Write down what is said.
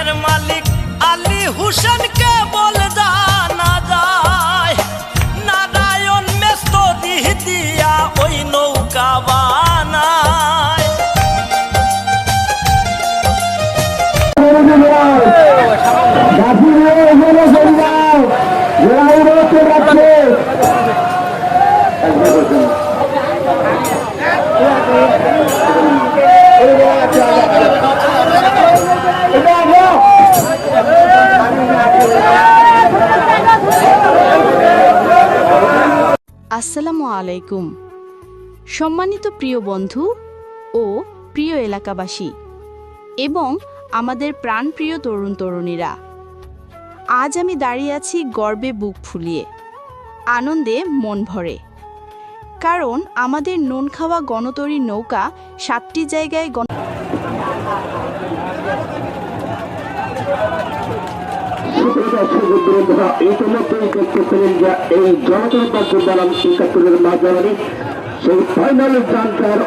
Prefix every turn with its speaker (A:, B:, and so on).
A: গানের মালিক আলী হুসেনকে বল জানা যায়, নারায়ণ মেস্তরি দিয়া ওই নৌকা বানায়।
B: আসসালামু আলাইকুম। সম্মানিত প্রিয় বন্ধু ও প্রিয় এলাকাবাসী এবং আমাদের প্রাণপ্রিয় তরুণ তরুণীরা, আজ আমি দাঁড়িয়ে আছি গর্বে বুক ফুলিয়ে, আনন্দে মন ভরে। কারণ আমাদের নুন খাওয়া গণতরী নৌকা 7টি জায়গায়
C: এই জনতা সেই ফাইনাল জানকার